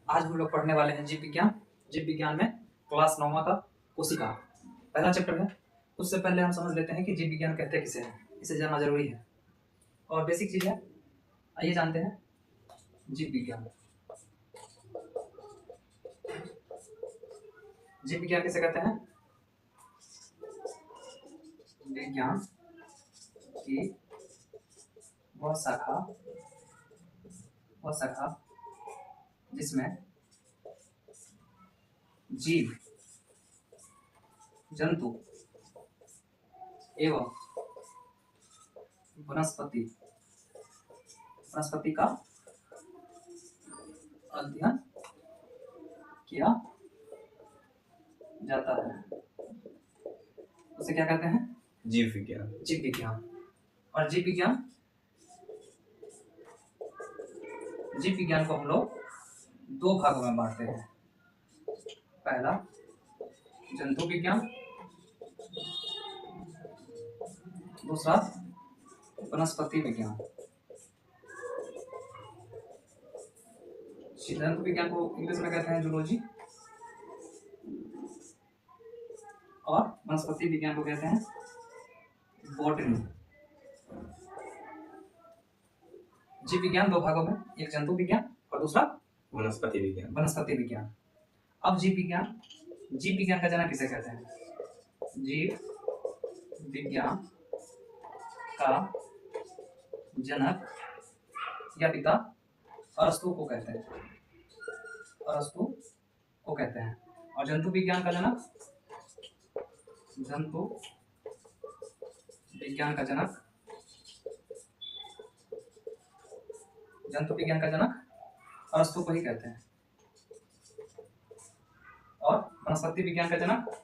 आज हम लोग पढ़ने वाले हैं जीव विज्ञान। जीव विज्ञान में क्लास 9वां का कोशिका पहला चैप्टर है। उससे पहले हम समझ लेते हैं कि जीव विज्ञान कहते किसे हैं, इसे जानना जरूरी है और बेसिक चीज है। आइए जानते हैं जीव विज्ञान। जीव विज्ञान किसे कहते हैं? विज्ञान की वह शाखा जिसमें जीव, जंतु एवं वनस्पति का अध्ययन किया जाता है, उसे क्या कहते हैं? जीव विज्ञान। जीव विज्ञान। और जीव विज्ञान को हम लोग दो भागों में बांटते हैं। पहला जंतु विज्ञान, दूसरा वनस्पति विज्ञान। जंतु विज्ञान को इंग्लिश में कहते हैं जूलॉजी और वनस्पति विज्ञान को कहते हैं बॉटनी। जीव विज्ञान दो भागों में, एक जंतु विज्ञान और दूसरा वनस्पति विज्ञान। अब जीव विज्ञान का जनक किसे कहते हैं? जीव विज्ञान का जनक या पिता अरस्तु को कहते हैं। और जंतु विज्ञान का जनक अरस्तु को ही कहते हैं। और वनस्पति विज्ञान का जनक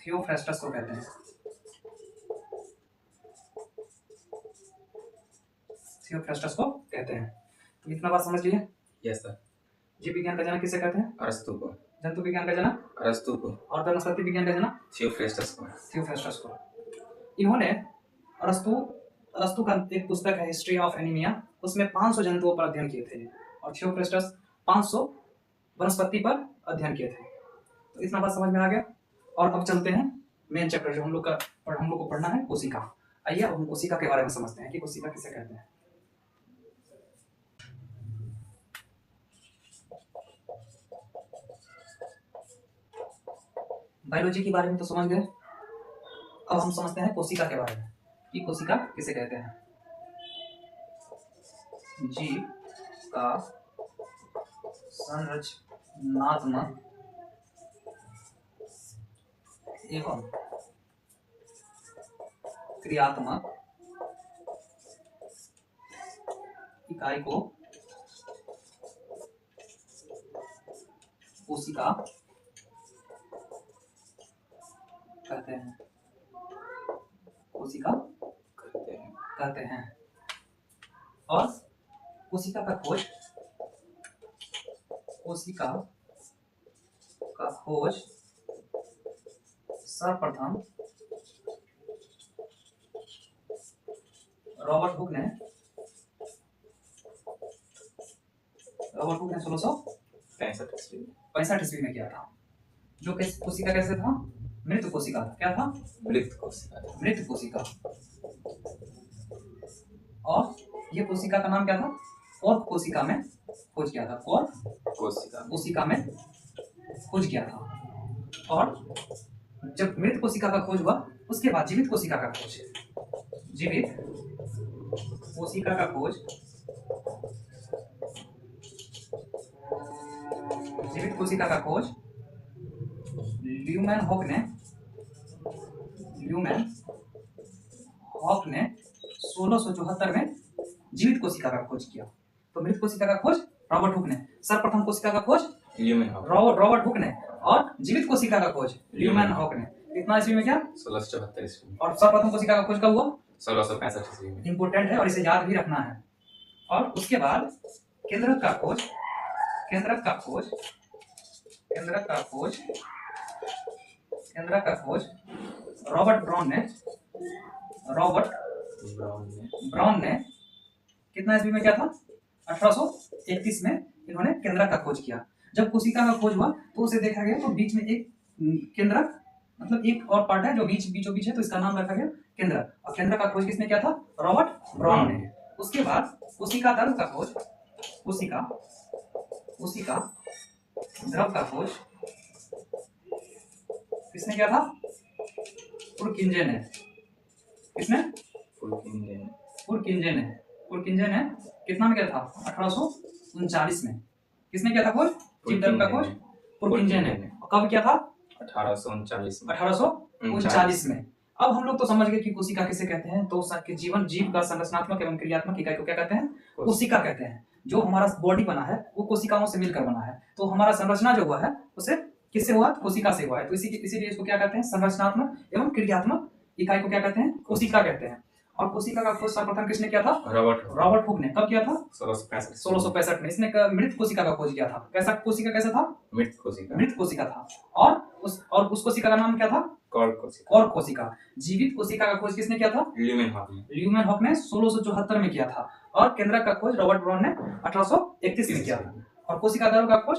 थियोफ्रास्टस को कहते हैं। तो इतना बात समझ लिए? Yes sir. जीव विज्ञान का जनक किसे कहते हैं? अरस्तु को। जंतु विज्ञान का जनक अरस्तु को। और वनस्पति विज्ञान का जनक थियोफ्रास्टस को। इन्होंने अरस्तु का एक पुस्तक है हिस्ट्री ऑफ एनीमिया, उसमें 500 जंतुओं पर अध्ययन किए थे और थियोफ्रास्टस 500 वनस्पति पर अध्ययन किए थे। तो इतना बात समझ में आ गया। और अब चलते हैं मेन चैप्टर जो हम लोग को पढ़ना है, कोशिका। आइए अब हम कोशिका के बारे में समझते हैं कि कोशिका किसे कहते हैं। बायोलॉजी के बारे में तो समझ गए, अब हम समझते हैं कोशिका के बारे में कि कोशिका किसे कहते हैं। जीव का संरचनात्मक एवं क्रियात्मक इकाई को कोशिका कहते हैं। और कोशिका का खोज सर्वप्रथम रॉबर्ट हुक ने 1665 ईस्वी में किया था। जो कोशिका कैसे था? मृत कोशिका। क्या था? मृत कोशिका। और ये कोशिका का नाम क्या था? कॉर्क कोशिका में खोज किया था। और जब मृत कोशिका का खोज हुआ, उसके बाद जीवित कोशिका का खोज ल्यूमेन हॉक ने 1674 में जीवित कोशिका का खोज किया। तो मृत कोशिका का खोज रॉबर्ट हुक ने, सर्वप्रथम कोशिका का खोज रॉबर्ट हुक ने और जीवित कोशिका का खोज ल्यूमेन हॉक ने। कितना ईस्वी में? क्या 1674 ईस्वी। और सर्वप्रथम कोशिका का खोज कब हुआ? 1665 ईस्वी में। इंपोर्टेंट है और इसे याद भी रखना है। और उसके बाद केंद्रक का खोज केंद्रक का खोज रॉबर्ट ब्राउन ने ब्राउन ने कितना ईस्वी में किया था? 1831 में इन्होंने केंद्रक का खोज किया। जब कोशिका का खोज हुआ तो उसे देखा गया तो बीच में एक केंद्रक, मतलब एक और पार्ट है जो बीचों बीच है, तो इसका नाम रखा गया केंद्रक। और केंद्रक का खोज किसने किया था? रॉबर्ट ब्राउन ने। उसके बाद कोशिका द्रव का खोज, कोशिका द्रव का खोज किसने किया था? पुरकिंजे ने। किसने? पुरकिंजे ने कितना में किया था? 1839 में। किसने किया था खोज? जीव द्रव का खोज पुरकिंजे ने। कब किया था? 1839 में। अब हम लोग तो समझ गए कि कोशिका किसे कहते हैं। तो जीव का संरचनात्मक एवं क्रियात्मक इकाई को क्या कहते हैं? कोशिका कहते हैं। जो हमारा बॉडी बना है वो कोशिकाओं से मिलकर बना है। तो हमारा संरचना जो हुआ है उसे किससे हुआ? कोशिका से हुआ है। तो इसीलिए इसको क्या कहते हैं? संरचनात्मक एवं क्रियात्मक इकाई को क्या कहते हैं? कोशिका कहते हैं। और कोशिका का खोज सर्वप्रथम किसने किया था? रॉबर्ट हुक ने। कब किया था? 1665 में। इसने मृत कोशिका का खोज किया था। कैसा कोशिका कैसा था? मृत कोशिका था। और उस कोशिका का नाम क्या था? कॉर्क कोशिका। जीवित कोशिका का खोज किसने किया था? ल्यूमेन हॉक ने 1674 में किया था। और केंद्रक का खोज रॉबर्ट ब्राउन ने 1831 में किया था। और कोशिका द्रव का खोज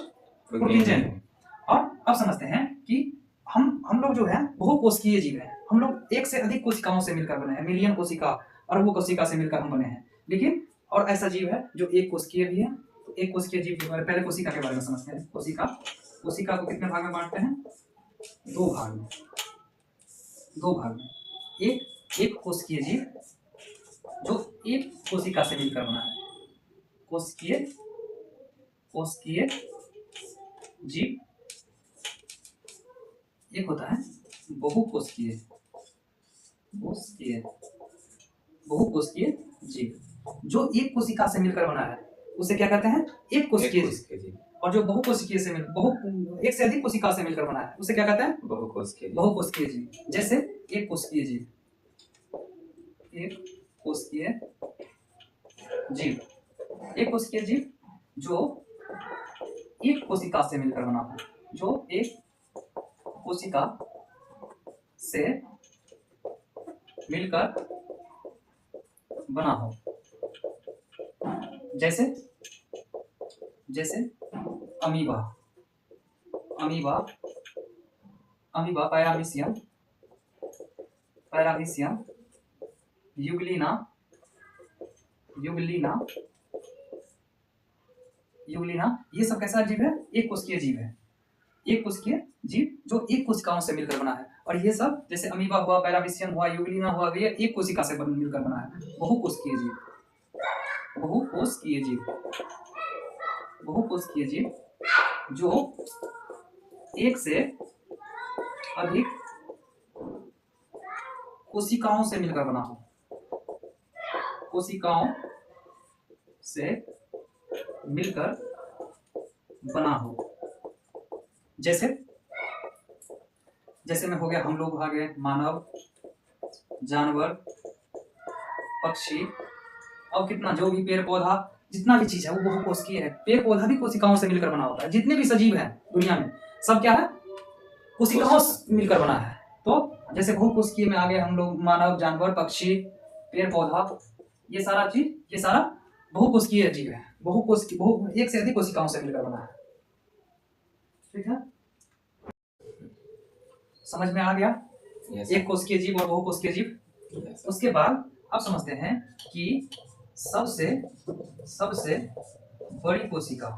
पुरकिंजे ने। और अब समझते हैं कि हम लोग जो है बहुकोशिकीय जीव हैं। हम लोग एक से अधिक कोशिकाओं से मिलकर बने हैं। मिलियन कोशिका, अरबों कोशिका से मिलकर हम बने हैं। लेकिन और ऐसा जीव है जो एक कोशिकीय भी है। तो एक कोशिकीय जीव के बारे में पहले कोशिका के बारे में समझते हैं। कोशिका को कितने भाग में बांटते हैं? दो भाग में। एक कोशिकीय जीव जो एक कोशिका से मिलकर बना है। कोशिकीय जीव। एक होता है बहुकोशिकीय जीव जो एक कोशिका से मिलकर बना है, उसे क्या कहते हैं? एक कोशिकीय जीव। और जो बहुकोशिकीय से एक से अधिक कोशिका से मिलकर बना है उसे क्या कहते हैं? बहुकोशिकीय जीव। जैसे एक कोशिकीय जीव जो एक कोशिका से मिलकर बना हो, जो एक कोशिका से मिलकर बना हो। जैसे अमीबा, पैरामीशियम, यूग्लिना, ये सब कैसा जीव है? एक कोशिकीय जीव है। एक कोशिकीय जीव जो एक कोशिकाओं से मिलकर बना है। और ये सब जैसे अमीबा हुआ, पैरामीशियम हुआ, यूग्लिना हुआ, ये एक कोशिका से मिलकर बना है। बहुकोशिकीय जीव जो एक से अधिक कोशिकाओं से मिलकर बना हो। जैसे में हो गया हम लोग, आ गए मानव, जानवर, पक्षी, और कितना जो भी पेड़ पौधा, जितना भी चीज है वो बहुकोशिकीय है। पेड़ पौधा भी कोशिकाओं से मिलकर बना होता है। जितने भी सजीव हैं दुनिया में सब क्या है? कोशिकाओं से मिलकर बना है। तो जैसे बहुकोशिकीय में आ गए हम लोग, मानव, जानवर, पक्षी, पेड़ पौधा, ये सारा बहुकोशिकीय जीव है। एक से अधिक कोशिकाओं से मिलकर बना है। ठीक है, समझ में आ गया? एक कोशिकीय जीव और बहुकोशिकीय जीव। उसके बाद अब समझते हैं कि सबसे बड़ी कोशिका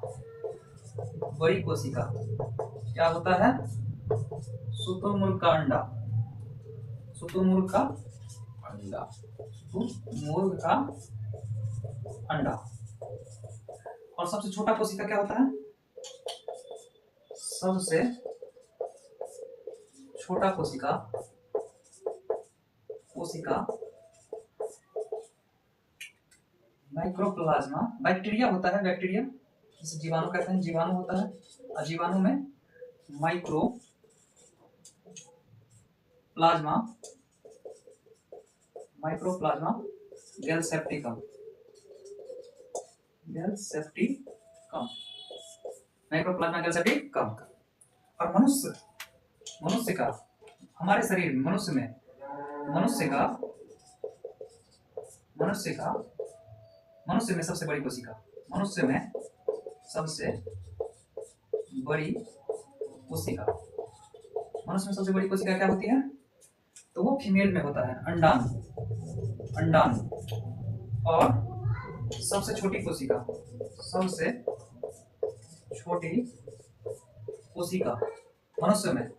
क्या होता है? शुतुरमुर्ग का अंडा। और सबसे छोटा कोशिका क्या होता है? सबसे छोटा कोशिका माइक्रोप्लाज्मा। बैक्टीरिया होता है, बैक्टीरिया जिसे जीवाणु कहते हैं, जीवाणु होता है। और जीवाणु में माइक्रोप्लाज्मा गैलसेप्टिकम। माइक्रोप्लाज्मा गैलसेप्टिकम। और मनुष्य का हमारे शरीर में मनुष्य का मनुष्य में सबसे बड़ी कोशिका मनुष्य में सबसे बड़ी कोशिका मनुष्य में सबसे बड़ी कोशिका क्या होती है? तो वो फीमेल में होता है अंडाणु। और सबसे छोटी कोशिका मनुष्य में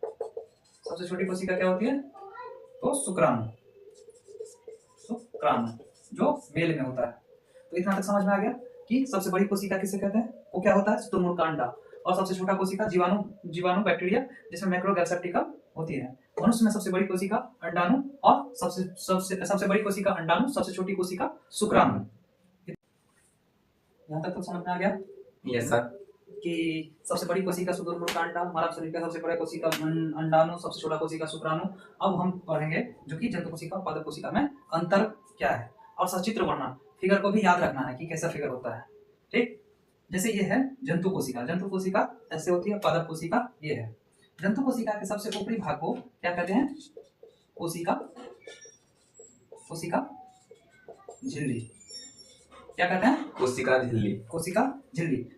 सबसे छोटी कोशिका क्या होती है? तो शुक्राणु जो मेल में होता है। तो इतना तक समझ में आ गया कि सबसे बड़ी कोशिका किसे कहते हैं? वो क्या होता है? शुतुरमुर्ग का अंडा। और सबसे छोटा कोशिका जीवाणु बैक्टीरिया जिसमें मैक्रोगैल्सेप्टिका होती है। मनुष्य में सबसे बड़ी कोशिका अंडाणु और सबसे बड़ी कोशिका अंडाणु, सबसे छोटी कोशिका शुक्राणु। यहाँ तक तो समझ में आ गया? Yes sir. कि सबसे बड़ी कोशिका शुतुरमुर्ग का अंडा, मानव शरीर का सबसे बड़ा कोशिका अंडाणु, सबसे छोटा कोशिका शुक्राणु। अब हम पढ़ेंगे जो कि जंतु कोशिका और पादप कोशिका में अंतर क्या है, और सचित्र वर्णन, फिगर को भी याद रखना है कि कैसा फिगर होता है। ठीक, जैसे ये है जंतु कोशिका ऐसे होती है, पादप कोशिका ये है। जंतु कोशिका के सबसे ऊपरी भाग को क्या कहते हैं? कोशिका झिल्ली। क्या कहते हैं?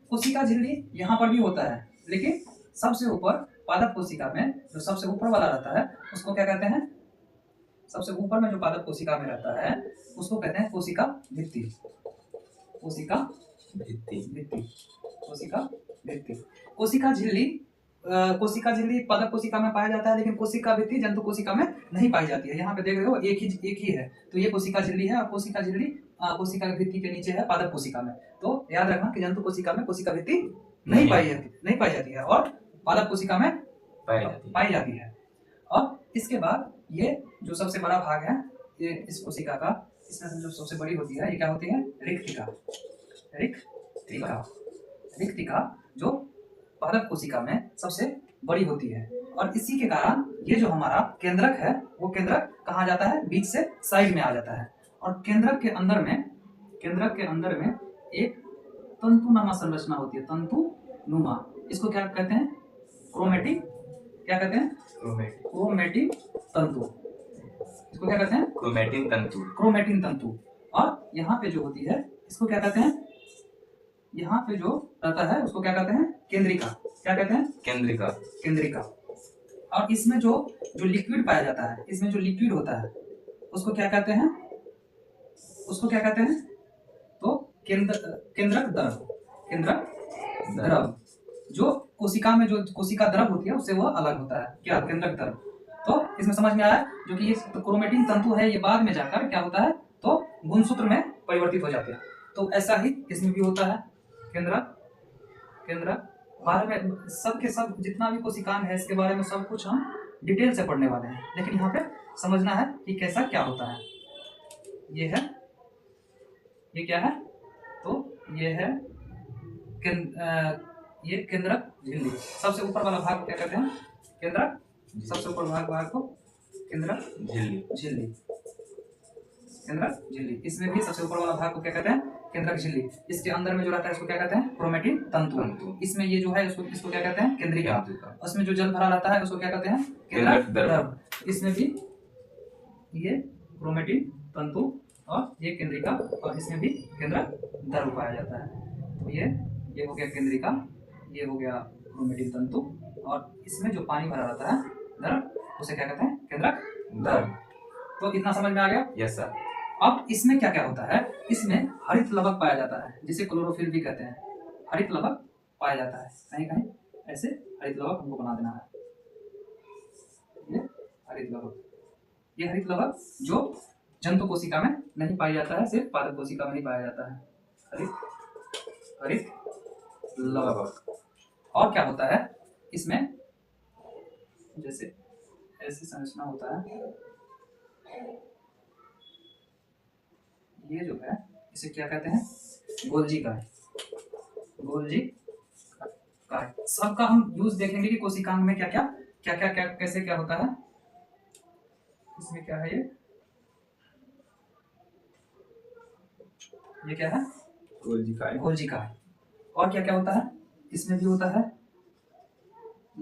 कोशिका झिल्ली यहाँ पर भी होता है, लेकिन सबसे ऊपर पादप कोशिका में जो सबसे ऊपर वाला रहता है उसको क्या कहते हैं? सबसे ऊपर में जो पादप कोशिका में रहता है उसको कहते हैं कोशिका भित्ति। कोशिका झिल्ली पादप कोशिका में पाया जाता है, लेकिन कोशिका भित्ति जंतु कोशिका में नहीं पाई जाती है। यहाँ पे देख रहे हो एक ही है, तो ये कोशिका झिल्ली है, और कोशिका झिल्ली कोशिका भित्ति के नीचे है पादप कोशिका में। तो याद रखना कि जंतु कोशिका में कोशिका भित्ति नहीं पाई जाती है और पादप कोशिका में पाई जाती है। और इसके बाद ये जो सबसे बड़ा भाग है ये इस कोशिका का, इसमें जो सबसे बड़ी होती है ये क्या होती है? रिक्तिका जो पादप कोशिका में सबसे बड़ी होती है। और इसी के कारण ये जो हमारा केंद्रक है वो केंद्रक कहाँ जाता है? बीच से साइड में आ जाता है। और केंद्रक के अंदर में एक तंतुनुमा संरचना होती है, तंतुनुमा। इसको क्या कहते हैं? क्रोमेटिन तंतु। इसको क्या कहते हैं? क्रोमेटिन तंतु। और यहाँ पे जो होती है इसको क्या कहते हैं? यहाँ पे जो रहता है उसको क्या कहते हैं? केंद्रिका। क्या कहते हैं? केंद्रिका। और इसमें जो लिक्विड पाया जाता है, इसमें जो लिक्विड होता है उसको क्या कहते हैं? तो केंद्रक द्रव। जो कोशिका में जो कोशिका द्रव होती है उससे वह अलग होता है। क्या? केंद्रक द्रव। तो इसमें समझ में आया जो कि ये क्रोमेटिन तंतु है, ये बाद में जाकर क्या होता है? तो गुणसूत्र में परिवर्तित हो जाते हैं। तो ऐसा ही इसमें भी होता है केंद्रक। बारे में सबके सब जितना भी कोशिकांग है इसके बारे में सब कुछ हम डिटेल से पढ़ने वाले हैं, लेकिन यहाँ पे समझना है कि कैसा क्या होता है। ये क्या है? तो ये है ये केंद्रक झिल्ली। सबसे ऊपर वाला भाग को क्या कहते हैं? केंद्रक। सबसे ऊपर भाग को केंद्रक झिल्ली। इसमें भी सबसे ऊपर वाला भाग को क्या कहते हैं? केंद्रक झिल्ली। इसके अंदर में जो रहता है इसको क्या कहते हैं? क्रोमेटिन तंतु। इसमें ये जो है इसको क्या कहते हैं? केंद्रिका। उसमें जो जल भरा रहता है उसको क्या कहते हैं? केंद्रक द्रव। इसमें भी ये क्रोमेटिन तंतु और ये केंद्रिका, और इसमें भी केंद्रक द्रव पाया जाता है। तो ये हो गया केंद्रिका, ये हो गया क्रोमेटिन तंतु, और इसमें जो पानी भरा रहता है द्रव उसे क्या कहते हैं? केंद्रक द्रव। तो इतना समझ में आ गया? Yes sir. अब इसमें क्या क्या होता है? इसमें हरित लवक पाया जाता है, जिसे क्लोरोफिल भी कहते हैं। हरित लवक पाया जाता है कहीं कहीं, ऐसे हरित लवक हमको बना देना है। ये हरित लवक जो जंतु कोशिका में नहीं पाया जाता है, सिर्फ पादप कोशिका में ही पाया जाता है। हरित लवक। और क्या होता है इसमें? जैसे ऐसे संरचना होता है, ये जो है इसे क्या कहते हैं? गोल्जी का सबका हम यूज देखेंगे कि कोशिकांग में क्या कैसे क्या होता है। इसमें क्या है? ये क्या है? गोल्जी का। और क्या क्या होता है? इसमें भी होता है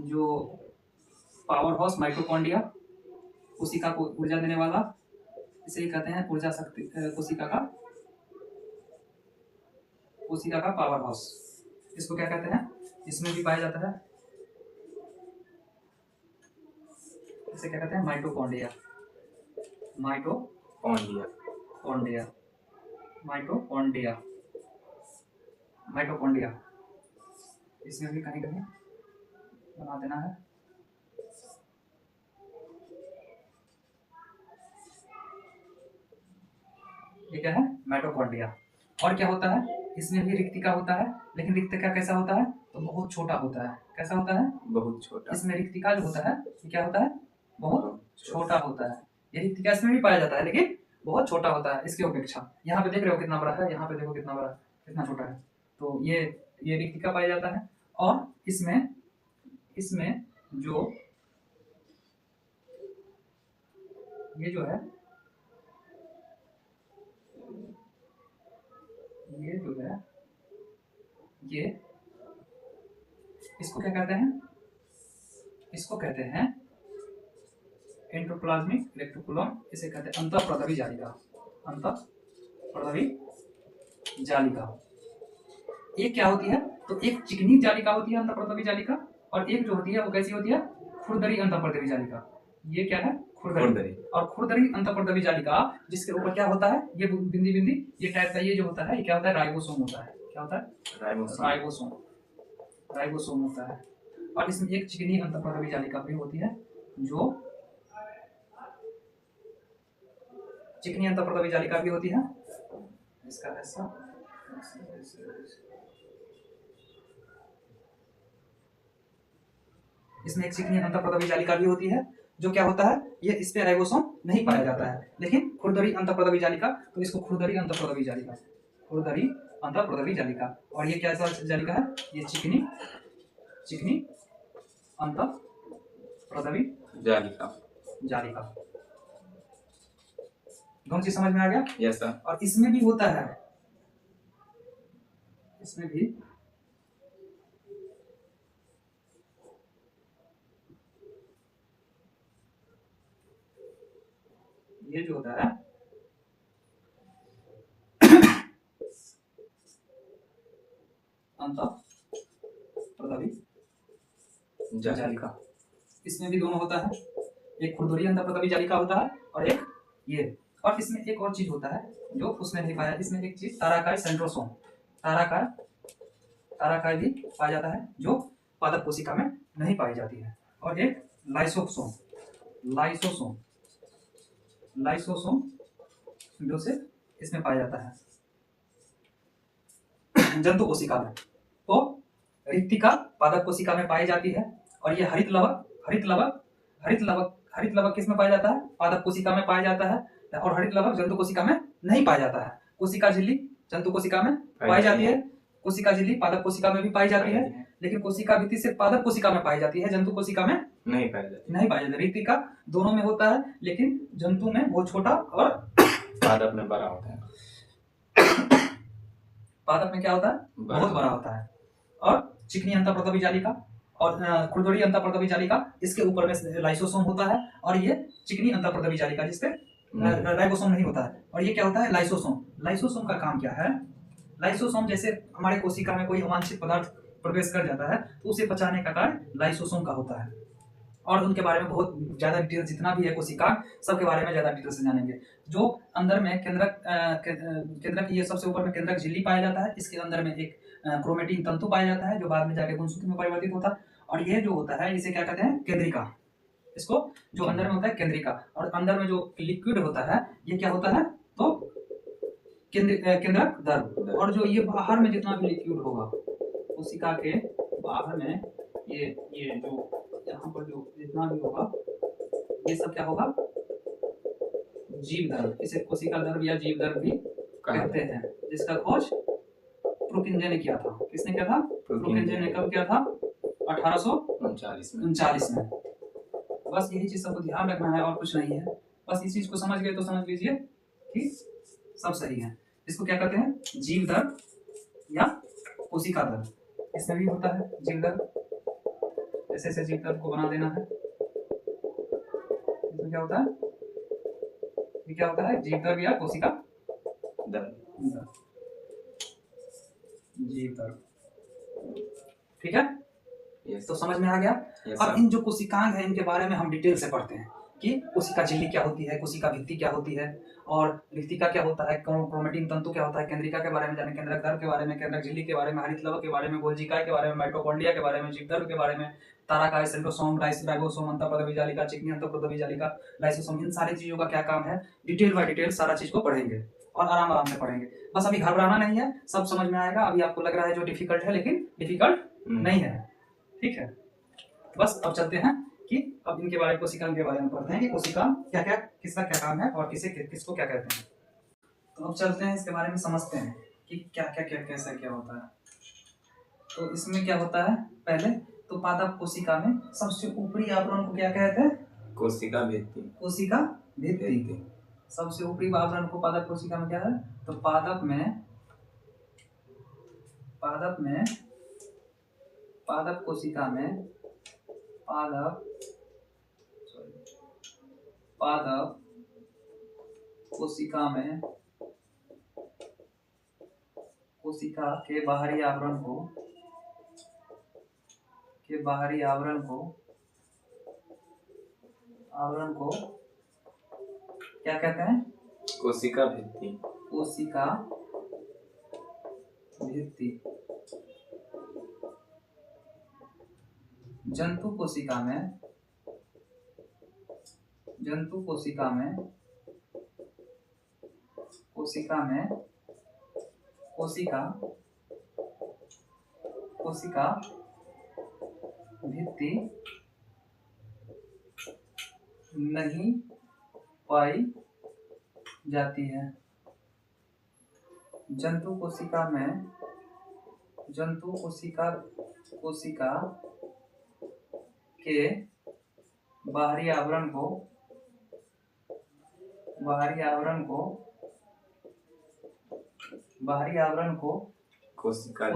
जो पावर हाउस माइटोकॉन्ड्रिया, कोशिका को ऊर्जा देने वाला, इसे ही कहते हैं ऊर्जा शक्ति, कोशिका का पावर हाउस। इसको क्या कहते हैं? इसमें भी पाया जाता है, इसे क्या कहते हैं? माइटोकॉन्ड्रिया। माइटोकॉन्ड्रिया इसमें भी कहीं कहीं बना देना है। ये क्या है? माइटोकॉन्ड्रिया। और क्या होता है? इसमें भी रिक्तिका होता है, लेकिन रिक्तिका कैसा होता है? तो बहुत छोटा होता है। कैसा होता है? बहुत छोटा। इसमें रिक्तिका जो होता है ये क्या होता है? बहुत छोटा होता है। ये रिक्तिका इसमें भी पाया जाता है, लेकिन बहुत छोटा होता है इसके अपेक्षा। यहाँ पे देख रहे हो कितना बड़ा है, यहाँ पे देखो कितना बड़ा, कितना छोटा है। तो ये रिक्तिका पाया जाता है। और इसमें जो ये जो है, ये इसको क्या कहते हैं? इसको कहते हैं एंडोप्लाज्मिक रेटिकुलम। इसे कहते हैं अंतःप्रदवी जालिका। अंतःप्रदवी जालिका एक क्या होती है? तो एक चिकनी जालिका होती है अंतःप्रदवी जालिका, और एक जो होती है वो कैसी होती है? खुरदरी अंतःप्रदवी जालिका। ये क्या है? खुरदरी। और खुरदरी अंतःप्रदवी जालिका जिसके ऊपर क्या होता है? ये बिंदी बिंदी, ये टाइप का ये जो होता है, ये क्या होता है? राइबोसोम होता है। क्या होता है? राइबोसोम होता है। और इसमें एक चिकनी अंतःप्रदवी जालिका भी होती है, जो चिकनी अंतःप्रदवी जालिका भी होती है। इसका ऐसा इसमें एक चिकनी अंतःप्रदवी जालिका भी होती है, जो क्या होता है? ये इस पे राइबोसोम नहीं पाया जाता है, लेकिन खुरदरी अंतःप्रदवी जालिका, तो इसको खुरदरी अंतःप्रदवी जालिका। और ये क्या जालिका है? ये चिकनी अंतःप्रदवी जालिका। दोनों चीज समझ में आ गया? Yes sir. और इसमें भी होता है, इसमें भी ये जो होता है अंतःप्रदवी जालिका, इसमें भी दोनों होता है। एक खुरदरी अंतःप्रदवी जालिका होता है, और एक ये। और इसमें एक और चीज होता है जो उसमें नहीं पाया। इसमें एक चीज ताराकाय सेंट्रोसोम, ताराकाय भी पाया जाता है, जो पादप कोशिका में नहीं पाई जाती है। और एक लाइसोसोम जो से इसमें पाया जाता है जंतु कोशिका में। तो रिक्तिका पादप कोशिका में पाई जाती है, और ये हरित लवक किस में पाया जाता है? पादप कोशिका में पाया जाता है। और हरित लवक जंतु कोशिका में नहीं पाया जाता है। कोशिका झिल्ली जंतु कोशिका में पाई जाती है, कोशिका झिल्ली पादप कोशिका में भी पाई जाती है, लेकिन कोशिका भित्ति सिर्फ पादप कोशिका में पाई जाती है, जंतु कोशिका में नहीं पाई जाती। रिक्तिका दोनों में होता है, लेकिन जंतु में बहुत छोटा और पादप में बड़ा होता है। पादप में क्या होता है? बहुत बड़ा होता है। और चिकनी अंतःप्रदवी जालिका और खुरदरी अंतःप्रदवी जालिका, इसके ऊपर में लाइसोसोम होता है, और ये चिकनी अंतःप्रदवी जालिका जिसपे राइबोसोम नहीं होता है। और ये क्या होता है? लाइसोसोम का काम क्या है? लाइसोसोम जैसे हमारे कोशिका में कोई अवांछित पदार्थ प्रवेश कर जाता है, तो उसे पचाने का कार्य लाइसोसोम का होता है। और उनके बारे में बहुत ज्यादा डिटेल जितना भी है कोशिका, सबके बारे में ज्यादा डिटेल से जानेंगे। जो अंदर में केंद्रक ये सबसे ऊपर में केंद्रक झिल्ली पाया जाता है। इसके अंदर में एक क्रोमेटिन तंतु पाया जाता है, जो बाद में जाके गुणसूत्र में परिवर्तित होता है। और ये जो होता है इसे क्या कहते हैं? केंद्रिका। इसको जो अंदर में होता है केंद्रिका। और अंदर में जो लिक्विड होता है ये क्या होता है? तो केंद्रक द्रव। और जो ये बाहर में जितना भी लिक्विड होगा कोशिका के बाहर में, ये जो यहाँ पर जो जितना भी होगा ये सब क्या होगा? जीव द्रव। इसे कोशिका द्रव या जीव द्रव भी कहते हैं, जिसका खोज प्रुकिंजे ने किया था। किसने किया था? प्रुकिंजे ने कब किया था? 1839 में। बस यही चीज सबको ध्यान रखना है, और कुछ नहीं है। बस इस चीज को समझ गए तो समझ लीजिए कि सब सही है। इसको क्या कहते हैं? जीव द्रव या कोशिका द्रव। इसमें भी होता है जीव द्रव। ऐसे जीव द्रव को बना देना है, इसमें क्या होता है, ये क्या होता है, जीव द्रव्य या कोशिका दर्द। जीव द्रव्य। ठीक है, यस तो समझ में आ गया। यस अब सर। इन जो कोशिकांग है इनके बारे में हम डिटेल से पढ़ते हैं कि कोशिका झिल्ली क्या होती है, कोशिका भित्ति क्या होती है, और रिक्तिका क्या होता है, क्रोमेटिन तंतु क्या होता है, केंद्रिका के बारे में जाने, केंद्रक द्रव के बारे में, केंद्रक झिल्ली के बारे में, हरितलवक के बारे में, गोल्जी के बारे में, माइटोकॉन्ड्रिया के बारे में, जीवद्रव्य के बारे में, तारकाय, सेंट्रोसोम, राइबोसोम, अंतःपदवी जालिका, चिकनी अंतःपदवी जालिका, लाइसोसोम, इन सारी चीजों का क्या काम है, डिटेल बाय डिटेल सारा चीज को पढ़ेंगे और आराम आराम से पढ़ेंगे। बस अभी घबराना नहीं है, सब समझ में आएगा। अभी आपको लग रहा है जो डिफिकल्ट है, लेकिन डिफिकल्ट नहीं है। ठीक है, बस अब चलते हैं कि अब इनके बारे में, कोशिका के बारे में पढ़ते हैं कि कोशिका क्या क्या, किसका क्या काम है और किसको क्या कहते हैं। तो अब चलते हैं इसके बारे में समझते हैं कि क्या क्या क्या कैसा क्या होता है। तो इसमें क्या होता है, पहले तो पादप कोशिका में सबसे ऊपरी आवरण को क्या कहते हैं, कोशिका भित्ति। कोशिका भित्ति। सबसे ऊपरी आवरण को पादप कोशिका में क्या है, तो पादप कोशिका में पादप कोशिका में कोशिका के बाहरी आवरण को क्या कहते हैं, कोशिका भित्ति। कोशिका भित्ति। जंतु कोशिका भित्ति नहीं पाई जाती है। जंतु कोशिका के बाहरी आवरण को कोशिका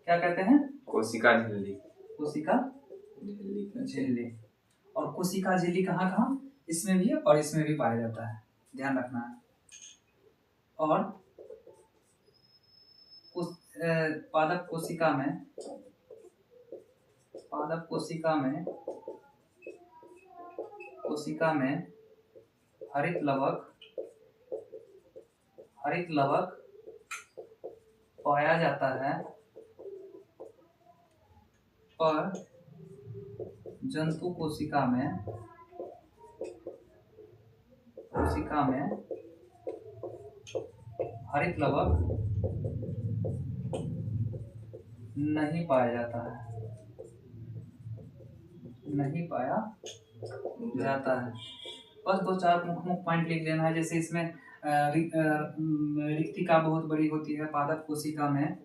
क्या कहते हैं, कोशिका झिल्ली। कोशिका झिल्ली। और कोशिका झिल्ली कहाँ कहाँ, इसमें भी है और इसमें भी पाया जाता है, ध्यान रखना है। और पादप कोशिका में हरित लवक पाया जाता है, पर जंतु कोशिका में हरित लवक नहीं पाया जाता है। बस दो चार मुख्य पॉइंट लिख लेना है। जैसे इसमें रिक्तिका बहुत बड़ी होती है पादप कोशिका में।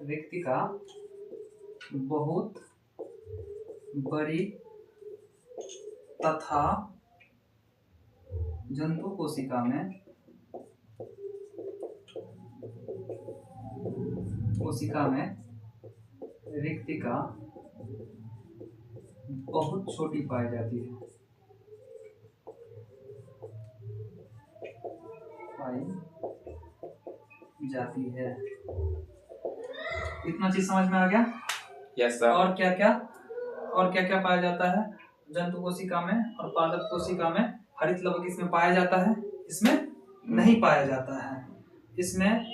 रिक्तिका बहुत बड़ी तथा जंतु कोशिका में रिक्तिका बहुत छोटी पाई जाती है। इतना चीज समझ में आ गया? Yes sir. और क्या क्या पाया जाता है जंतु कोशिका में और पादप कोशिका में? हरित लवक इसमें पाया जाता है, इसमें नहीं पाया जाता है। इसमें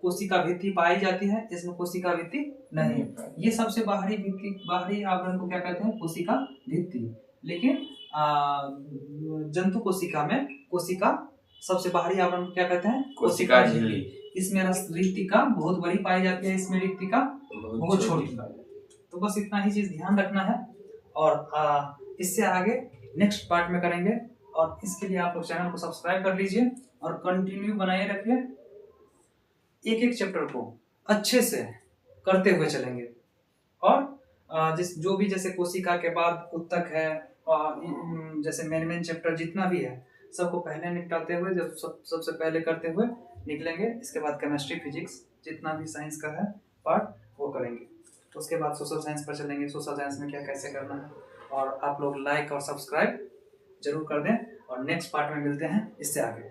कोशिका भित्ति पाई जाती है, इसमें कोशिका भित्ति नहीं। ये सबसे बाहरी आवरण को क्या कहते हैं, कोशिका भित्ति। लेकिन जंतु कोशिका में कोशिका सबसे बाहरी आवरण को क्या कहते हैं, कोशिका झिल्ली। इसमें रिक्तिका बहुत बड़ी पाई जाती है, इसमें रिक्तिका बहुत छोटी। तो बस इतना ही चीज ध्यान रखना है और इससे आगे नेक्स्ट पार्ट में करेंगे। और इसके लिए आप लोग चैनल को सब्सक्राइब कर लीजिए और कंटिन्यू बनाए रखिए। एक एक चैप्टर को अच्छे से करते हुए चलेंगे। और जो भी जैसे कोशिका के बाद उत्तक है, जैसे मेन चैप्टर जितना भी है सबको पहले निपटाते हुए, जब सबसे पहले करते हुए निकलेंगे। इसके बाद केमिस्ट्री फिजिक्स जितना भी साइंस का है पार्ट वो करेंगे। उसके बाद सोशल साइंस पर चलेंगे, सोशल साइंस में क्या कैसे करना है। और आप लोग लाइक और सब्सक्राइब जरूर कर दें, और नेक्स्ट पार्ट में मिलते हैं इससे आगे।